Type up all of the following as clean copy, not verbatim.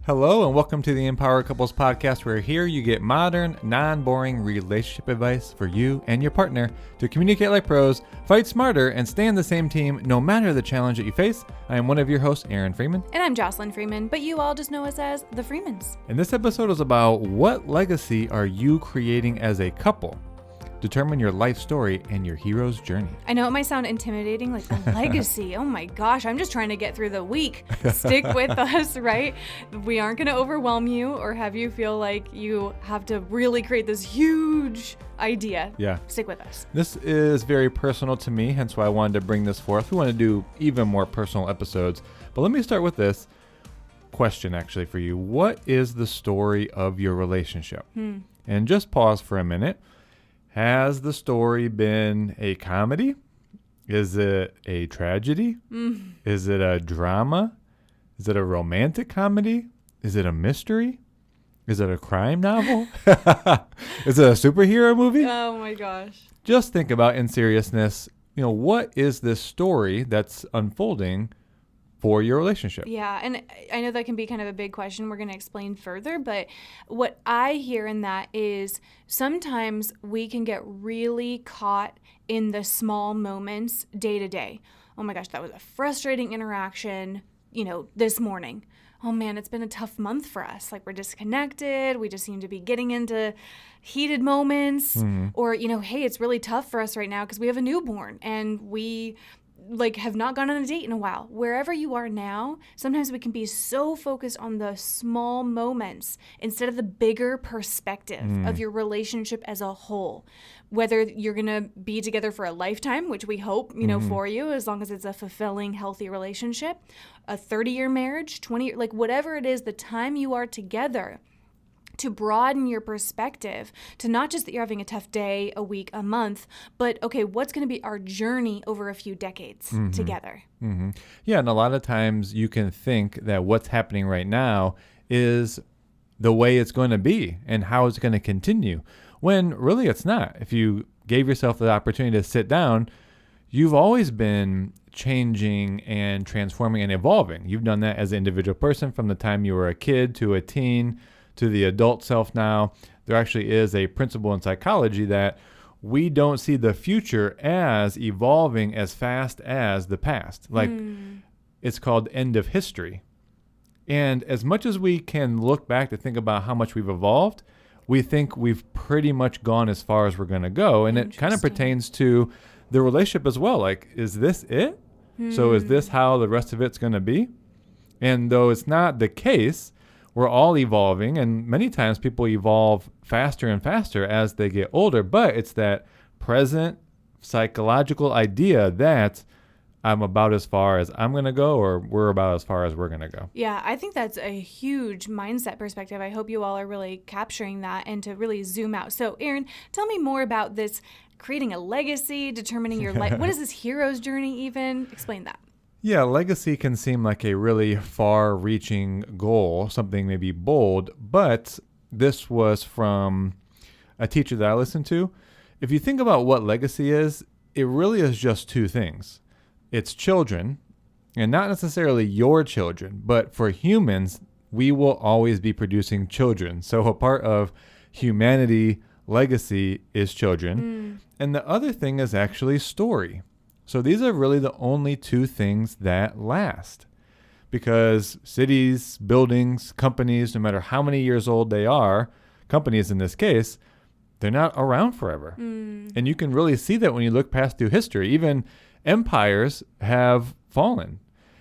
Hello and welcome to the Empower Couples podcast, where here you get modern, non-boring relationship advice for you and your partner to communicate like pros, fight smarter, and stay on the same team no matter the challenge that you face. I am one of your hosts, Aaron Freeman. And I'm Jocelyn Freeman, but you all just know us as the Freemans. And this episode is about what legacy are you creating as a couple? Determine your life story and your hero's journey. I know it might sound intimidating, like a legacy. Oh my gosh, I'm just trying to get through the week. Stick with us, right? We aren't going to overwhelm you or have you feel like you have to really create this huge idea. Yeah. Stick with us. This is very personal to me, hence why I wanted to bring this forth. We want to do even more personal episodes. But let me start with this question actually for you. What is the story of your relationship? And just pause for a minute. Has the story been a comedy? Is it a tragedy? Is it a drama? Is it a romantic comedy? Is it a mystery? Is it a crime novel? Is it a superhero movie? Oh my gosh. Just think about, in seriousness, what is this story that's unfolding for your relationship? Yeah, and I know that can be kind of a big question. We're going to explain further, but what I hear in that is sometimes we can get really caught in the small moments day to day. Oh my gosh, that was a frustrating interaction, this morning. Oh man, it's been a tough month for us. Like, we're disconnected. We just seem to be getting into heated moments. Or, hey, it's really tough for us right now because we have a newborn and we have not gone on a date in a while. Wherever you are now, sometimes we can be so focused on the small moments instead of the bigger perspective of your relationship as a whole. Whether you're going to be together for a lifetime, which we hope, for you, as long as it's a fulfilling, healthy relationship, a 30-year marriage, 20-year, whatever it is, the time you are together, to broaden your perspective to not just that you're having a tough day, a week, a month, but okay, what's going to be our journey over a few decades together? Yeah, and a lot of times you can think that what's happening right now is the way it's going to be and how it's going to continue, when really it's not. If you gave yourself the opportunity to sit down, you've always been changing and transforming and evolving. You've done that as an individual person from the time you were a kid to a teen to the adult self now. There actually is a principle in psychology that we don't see the future as evolving as fast as the past. It's called end of history. And as much as we can look back to think about how much we've evolved, we think we've pretty much gone as far as we're going to go. And it kind of pertains to the relationship as well. Is this it? So is this how the rest of it's going to be? And though it's not the case, we're all evolving, and many times people evolve faster and faster as they get older, but it's that present psychological idea that I'm about as far as I'm going to go, or we're about as far as we're going to go. Yeah, I think that's a huge mindset perspective. I hope you all are really capturing that and to really zoom out. So, Aaron, tell me more about this creating a legacy, determining your life. What is this hero's journey even? Explain that. Yeah, legacy can seem like a really far-reaching goal, something maybe bold, but this was from a teacher that I listened to. If you think about what legacy is, it really is just two things. It's children, and not necessarily your children, but for humans, we will always be producing children. So a part of humanity legacy is children. And the other thing is actually story. So these are really the only two things that last, because cities, buildings, companies, no matter how many years old they are, companies in this case, they're not around forever. And you can really see that when you look past through history. Even empires have fallen.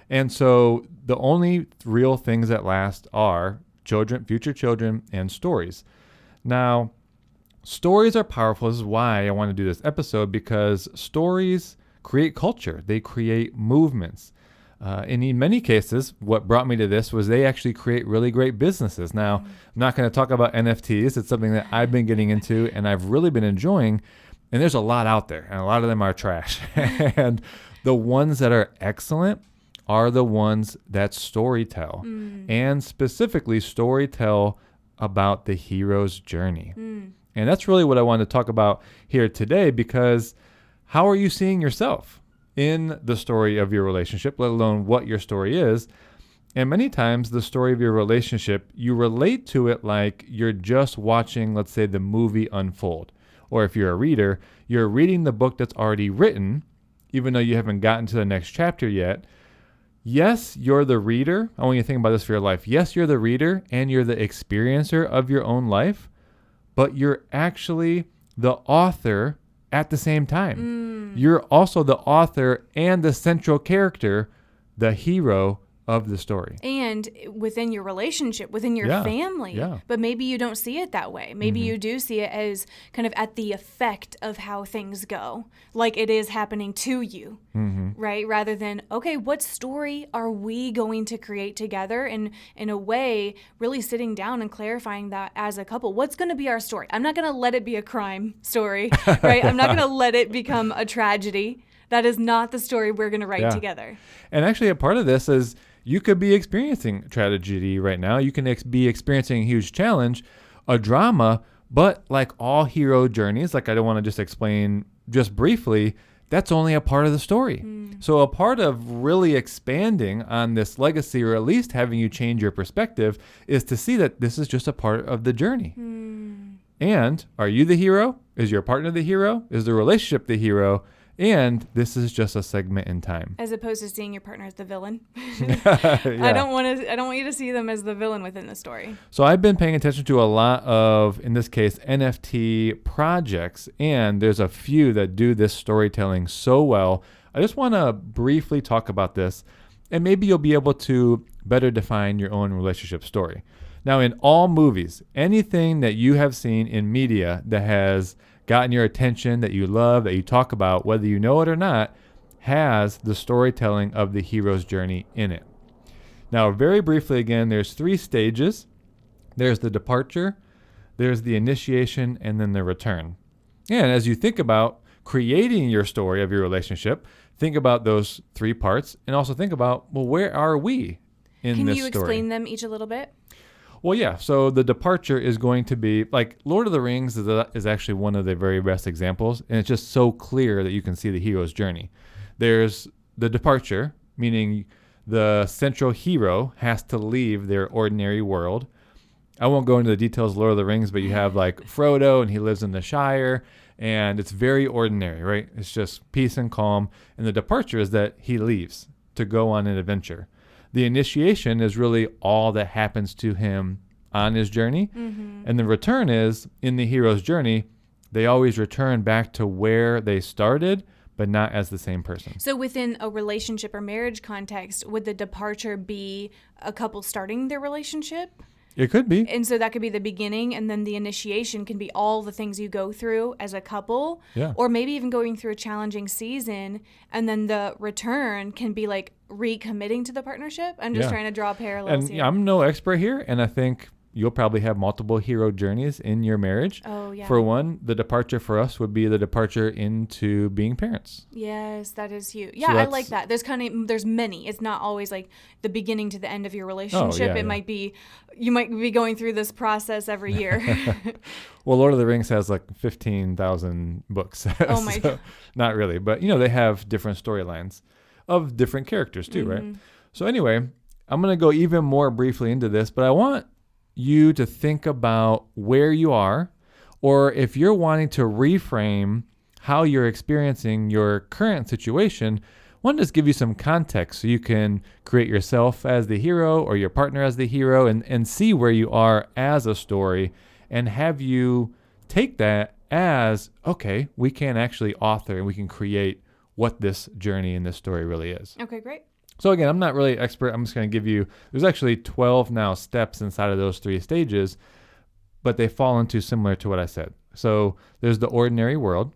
And so the only real things that last are children, future children, and stories. Now, stories are powerful. This is why I want to do this episode, because stories create culture. They create movements. And in many cases, what brought me to this was they actually create really great businesses. Now, I'm not going to talk about NFTs. It's something that I've been getting into and I've really been enjoying. And there's a lot out there, and a lot of them are trash. And the ones that are excellent are the ones that storytell, and specifically storytell about the hero's journey. And that's really what I wanted to talk about here today, because how are you seeing yourself in the story of your relationship, let alone what your story is? And many times the story of your relationship, you relate to it like you're just watching, let's say, the movie unfold. Or if you're a reader, you're reading the book that's already written, even though you haven't gotten to the next chapter yet. Yes, you're the reader. I want you to think about this for your life. Yes, you're the reader and you're the experiencer of your own life, but you're actually the author at the same time. You're also the author and the central character, the hero of the story. And within your relationship, within your family. Yeah. But maybe you don't see it that way. Maybe you do see it as kind of at the effect of how things go, like it is happening to you, right? Rather than, okay, what story are we going to create together? And in a way, really sitting down and clarifying that as a couple. What's going to be our story? I'm not going to let it be a crime story, right? I'm not going to let it become a tragedy. That is not the story we're going to write together. And actually, a part of this is you could be experiencing tragedy right now. You can be experiencing a huge challenge, a drama, but like all hero journeys, like I don't want to just explain just briefly, that's only a part of the story. So a part of really expanding on this legacy, or at least having you change your perspective, is to see that this is just a part of the journey. And are you the hero? Is your partner the hero? Is the relationship the hero? And this is just a segment in time. As opposed to seeing your partner as the villain. Yeah. I don't want you to see them as the villain within the story. So I've been paying attention to a lot of, in this case, NFT projects, and there's a few that do this storytelling so well. I just want to briefly talk about this, and maybe you'll be able to better define your own relationship story. Now, in all movies, anything that you have seen in media that has gotten your attention, that you love, that you talk about, whether you know it or not, has the storytelling of the hero's journey in it. Now, very briefly again, there's 3 stages. There's the departure, there's the initiation, and then the return. And as you think about creating your story of your relationship, think about those 3 parts, and also think about, well, where are we in this story? Can you explain them each a little bit? Well, yeah. So the departure is going to be like Lord of the Rings is actually one of the very best examples. And it's just so clear that you can see the hero's journey. There's the departure, meaning the central hero has to leave their ordinary world. I won't go into the details of Lord of the Rings, but you have like Frodo, and he lives in the Shire, and it's very ordinary, right? It's just peace and calm. And the departure is that he leaves to go on an adventure. The initiation is really all that happens to him on his journey. And the return is, in the hero's journey, they always return back to where they started, but not as the same person. So within a relationship or marriage context, would the departure be a couple starting their relationship? It could be. And so that could be the beginning, and then the initiation can be all the things you go through as a couple. Yeah. Or maybe even going through a challenging season, and then the return can be like recommitting to the partnership. I'm just trying to draw parallels And here. I'm no expert here, and I think you'll probably have multiple hero journeys in your marriage. Oh, yeah. For one, the departure for us would be the departure into being parents. Yes, that is huge. Yeah, I like that. There's many. It's not always like the beginning to the end of your relationship. It might be, you might be going through this process every year. Well, Lord of the Rings has like 15,000 books. Oh my God. Not really, but they have different storylines of different characters too, right? So anyway, I'm going to go even more briefly into this, but I want you to think about where you are, or if you're wanting to reframe how you're experiencing your current situation, I want to just give you some context so you can create yourself as the hero or your partner as the hero, and see where you are as a story, and have you take that as, okay, we can actually author and we can create what this journey in this story really is. Okay, great. So again, I'm not really expert. I'm just going to give you, there's actually 12 now steps inside of those 3 stages, but they fall into similar to what I said. So there's the ordinary world,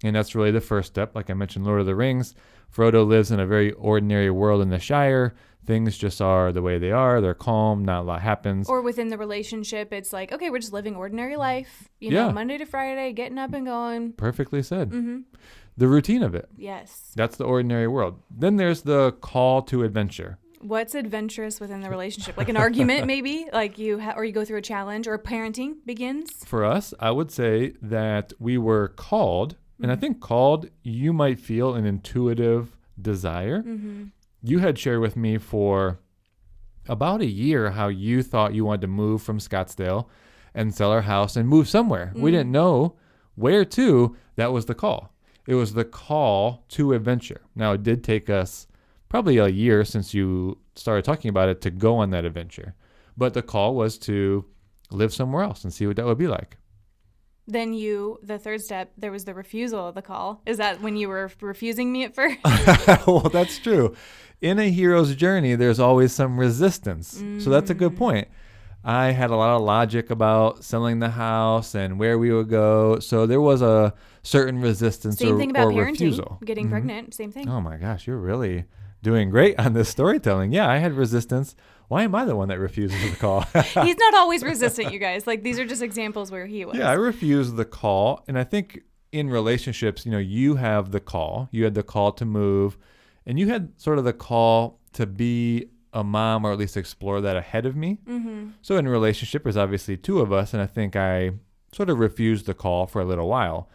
and that's really the first step. Like I mentioned, Lord of the Rings, Frodo lives in a very ordinary world in the Shire. Things just are the way they are. They're calm. Not a lot happens. Or within the relationship, it's like, okay, we're just living ordinary life, Monday to Friday, getting up and going. Perfectly said. The routine of it. Yes. That's the ordinary world. Then there's the call to adventure. What's adventurous within the relationship? Like an argument, maybe? Like or you go through a challenge, or parenting begins? For us, I would say that we were called, and I think called, you might feel an intuitive desire. You had shared with me for about a year how you thought you wanted to move from Scottsdale and sell our house and move somewhere. We didn't know where to. That was the call. It was the call to adventure. Now, it did take us probably a year since you started talking about it to go on that adventure. But the call was to live somewhere else and see what that would be like. Then the third step, there was the refusal of the call. Is that when you were refusing me at first? Well, that's true. In a hero's journey, there's always some resistance. So that's a good point. I had a lot of logic about selling the house and where we would go. So there was a certain resistance Same thing about parenting, refusal. getting pregnant, same thing. Oh my gosh, you're really doing great on this storytelling. Yeah, I had resistance. Why am I the one that refuses the call? He's not always resistant, you guys. Like, these are just examples where he was. Yeah, I refused the call. And I think in relationships, you have the call. You had the call to move. And you had sort of the call to be a mom, or at least explore that ahead of me. So in a relationship, there's obviously two of us. And I think I sort of refused the call for a little while.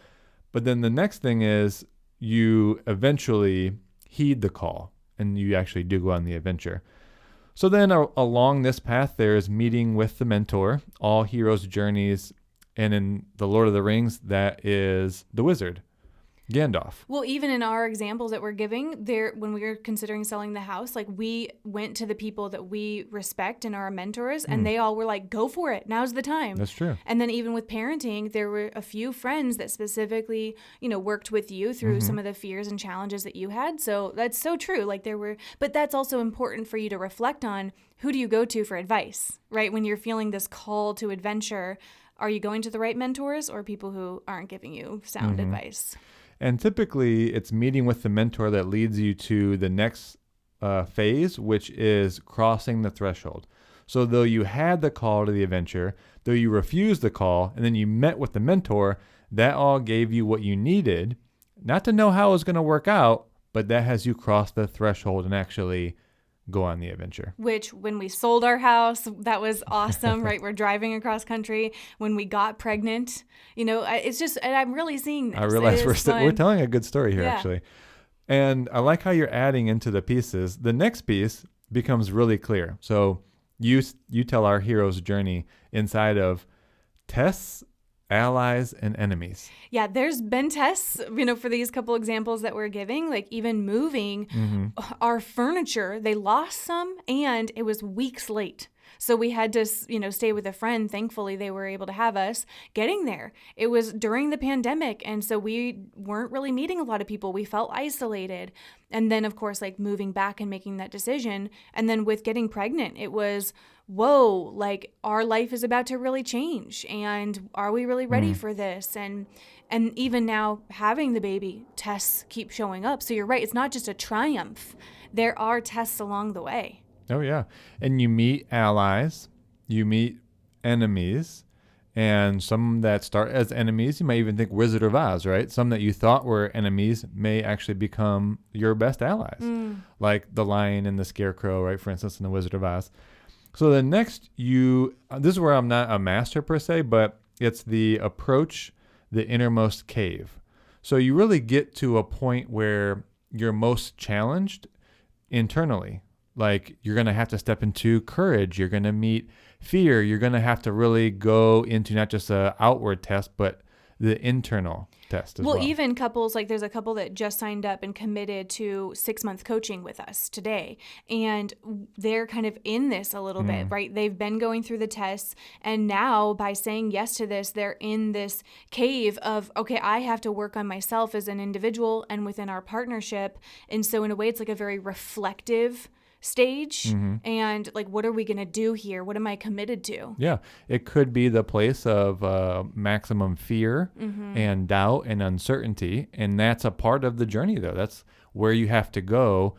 But then the next thing is you eventually heed the call and you actually do go on the adventure. So then along this path, there's meeting with the mentor, all heroes' journeys. And in The Lord of the Rings, that is the wizard, Gandalf. Well, even in our examples that we're giving there, when we were considering selling the house, like, we went to the people that we respect and our mentors, and they all were like, go for it. Now's the time. That's true. And then even with parenting, there were a few friends that specifically, worked with you through some of the fears and challenges that you had. So that's so true. Like, but that's also important for you to reflect on, who do you go to for advice, right? When you're feeling this call to adventure, are you going to the right mentors or people who aren't giving you sound advice? And typically, it's meeting with the mentor that leads you to the next phase, which is crossing the threshold. So though you had the call to the adventure, though you refused the call, and then you met with the mentor, that all gave you what you needed, not to know how it was going to work out, but that has you cross the threshold and actually go on the adventure. Which, when we sold our house, that was awesome, right? We're driving across country. When we got pregnant, it's just, and I'm really seeing this. I realize we're telling a good story here, actually. And I like how you're adding into the pieces. The next piece becomes really clear. So you tell our hero's journey inside of tests, allies, and enemies. Yeah, there's been tests, for these couple examples that we're giving, like even moving our furniture, they lost some and it was weeks late. So we had to, stay with a friend. Thankfully, they were able to have us getting there. It was during the pandemic. And so we weren't really meeting a lot of people. We felt isolated. And then, of course, like moving back and making that decision. And then with getting pregnant, it was, whoa, like our life is about to really change. And are we really ready for this? And even now having the baby, tests keep showing up. So you're right. It's not just a triumph. There are tests along the way. Oh, yeah. And you meet allies, you meet enemies, and some that start as enemies, you might even think Wizard of Oz, right? Some that you thought were enemies may actually become your best allies, like the lion and the scarecrow, right? For instance, in the Wizard of Oz. So the next this is where I'm not a master per se, but it's the approach the innermost cave. So you really get to a point where you're most challenged internally. Like, you're going to have to step into courage. You're going to meet fear. You're going to have to really go into not just an outward test, but the internal test as well. Well, even couples, like there's a couple that just signed up and committed to 6-month coaching with us today. And they're kind of in this a little bit, right? They've been going through the tests. And now by saying yes to this, they're in this cave of, okay, I have to work on myself as an individual and within our partnership. And so in a way, it's like a very reflective stage. And like, what are we going to do here? What am I committed to? Yeah. It could be the place of maximum fear and doubt and uncertainty. And that's a part of the journey, though. That's where you have to go,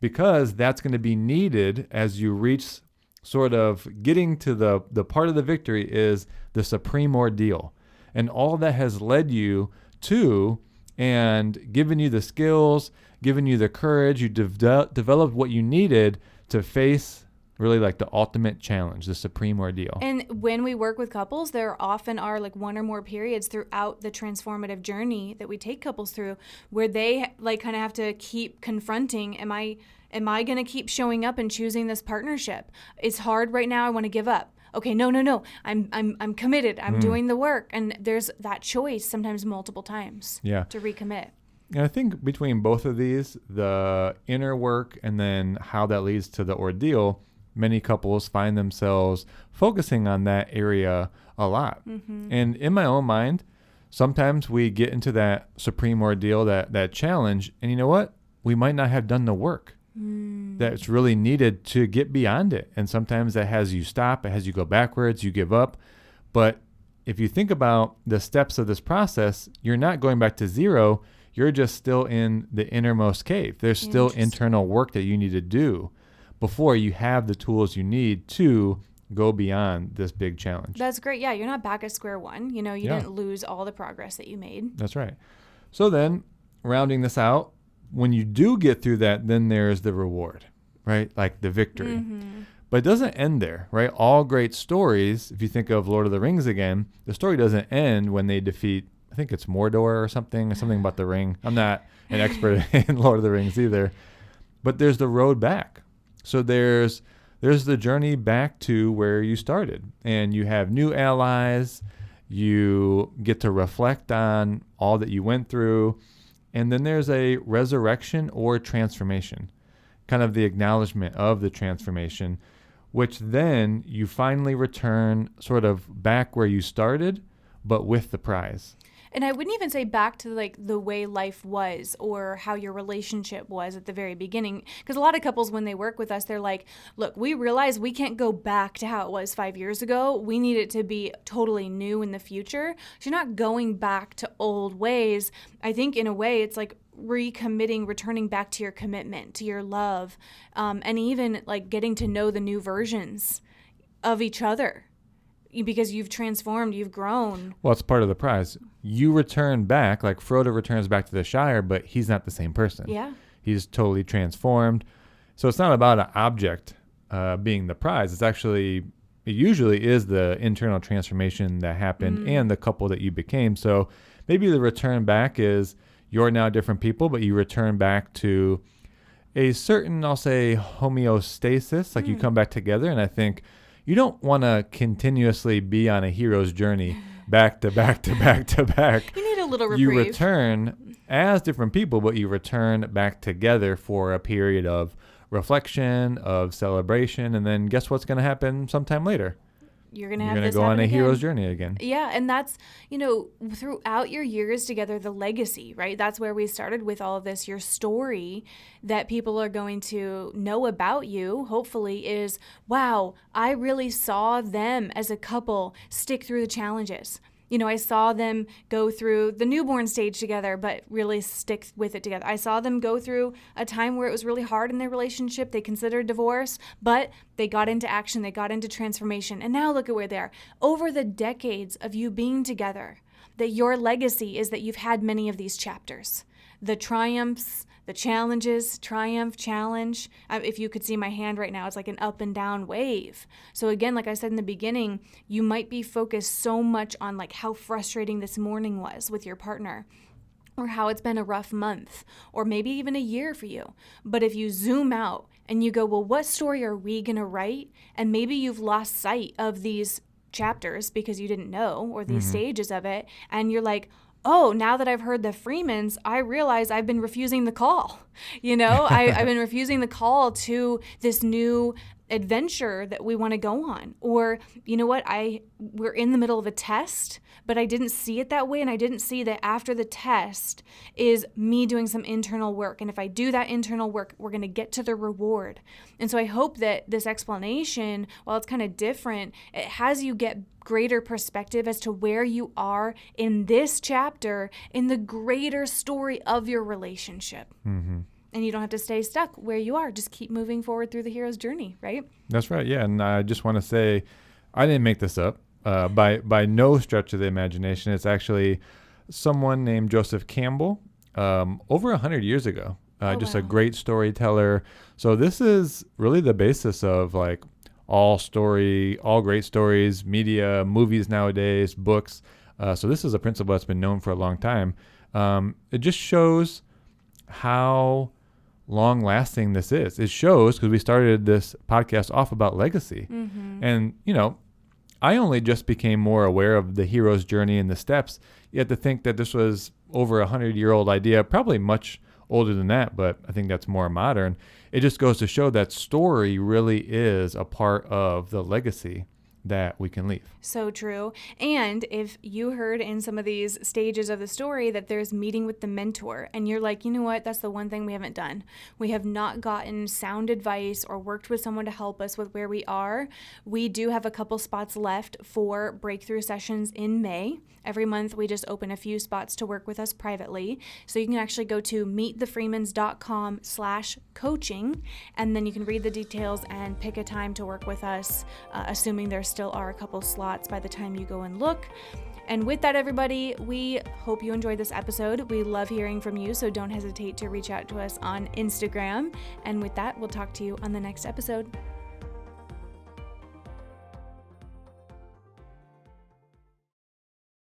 because that's going to be needed as you reach sort of getting to the part of the victory is the supreme ordeal. And all that has led you to and given you the skills, given you the courage, you developed what you needed to face really like the ultimate challenge, the supreme ordeal. And when we work with couples, there often are like one or more periods throughout the transformative journey that we take couples through where they like kind of have to keep confronting, am I going to keep showing up and choosing this partnership? It's hard right now. I want to give up. Okay, no. I'm committed. I'm doing the work. And there's that choice sometimes multiple times to recommit. And I think between both of these, the inner work and then how that leads to the ordeal, many couples find themselves focusing on that area a lot. And in my own mind, sometimes we get into that supreme ordeal, that challenge, and you know what? We might not have done the work that's really needed to get beyond it. And sometimes that has you stop, it has you go backwards, you give up. But if you think about the steps of this process, you're not going back to zero. You're just still in the innermost cave. There's still internal work that you need to do before you have the tools you need to go beyond this big challenge. That's great. Yeah, you're not back at square one. You know, you didn't lose all the progress that you made. That's right. So then, rounding this out, when you do get through that, then there's the reward, right? Like the victory. But it doesn't end there, right? All great stories, if you think of Lord of the Rings again, the story doesn't end when they defeat, I think it's Mordor or something about the ring. I'm not an expert in Lord of the Rings either. But there's the road back. So there's the journey back to where you started, and you have new allies. You get to reflect on all that you went through, and then there's a resurrection or transformation, kind of the acknowledgement of the transformation, which then you finally return sort of back where you started, but with the prize. And I wouldn't even say back to like the way life was or how your relationship was at the very beginning. Because a lot of couples, when they work with us, they're like, look, we realize we can't go back to how it was 5 years ago. We need it to be totally new in the future. So you're not going back to old ways. I think in a way it's like recommitting, returning back to your commitment, to your love, and even like getting to know the new versions of each other. Because you've transformed, you've grown. Well, it's part of the prize. You return back, like Frodo returns back to the Shire, but he's not the same person. Yeah. He's totally transformed. So it's not about an object being the prize. It's actually, it usually is the internal transformation that happened and the couple that you became. So maybe the return back is you're now different people, but you return back to a certain, I'll say, homeostasis, like you come back together. And I think you don't want to continuously be on a hero's journey back to back to back to back. You need a little reprieve. You return as different people, but you return back together for a period of reflection, of celebration, and then guess what's going to happen sometime later? You're going to go on a hero's journey again. Yeah, and that's, throughout your years together, the legacy, right? That's where we started with all of this. Your story that people are going to know about you, hopefully, is, wow, I really saw them as a couple stick through the challenges. I saw them go through the newborn stage together, but really stick with it together. I saw them go through a time where it was really hard in their relationship. They considered divorce, but they got into action. They got into transformation. And now look at where they are. Over the decades of you being together, that your legacy is that you've had many of these chapters. The triumphs, the challenges, triumph, challenge. If you could see my hand right now, it's like an up and down wave. So again, like I said in the beginning, you might be focused so much on like how frustrating this morning was with your partner, or how it's been a rough month, or maybe even a year for you. But if you zoom out and you go, well, what story are we going to write? And maybe you've lost sight of these chapters because you didn't know, or these stages of it. And you're like, oh, now that I've heard the Freemans, I realize I've been refusing the call. I've been refusing the call to this new adventure that we want to go on. Or, you know what, we're in the middle of a test, but I didn't see it that way. And I didn't see that after the test is me doing some internal work. And if I do that internal work, we're going to get to the reward. And so I hope that this explanation, while it's kind of different, it has you get greater perspective as to where you are in this chapter in the greater story of your relationship. And you don't have to stay stuck where you are. Just keep moving forward through the hero's journey, right? That's right. Yeah. And I just want to say, I didn't make this up by no stretch of the imagination. It's actually someone named Joseph Campbell over 100 years ago. just a wow. great storyteller. So this is really the basis of like all great stories, media, movies nowadays, books. So this is a principle that's been known for a long time. It just shows how long lasting this is. It shows because we started this podcast off about legacy. And, I only just became more aware of the hero's journey and the steps. You have to think that this was over 100-year-old idea, probably much older than that, but I think that's more modern. It just goes to show that story really is a part of the legacy that we can leave. So true. And if you heard in some of these stages of the story that there's meeting with the mentor and you're like, you know what, that's the one thing we haven't done. We have not gotten sound advice or worked with someone to help us with where we are. We do have a couple spots left for breakthrough sessions in May. Every month we just open a few spots to work with us privately. So you can actually go to meetthefreemans.com/coaching and then you can read the details and pick a time to work with us, assuming there still are a couple slots by the time you go and look. And with that, everybody, we hope you enjoyed this episode. We love hearing from you, so don't hesitate to reach out to us on Instagram. And with that, we'll talk to you on the next episode.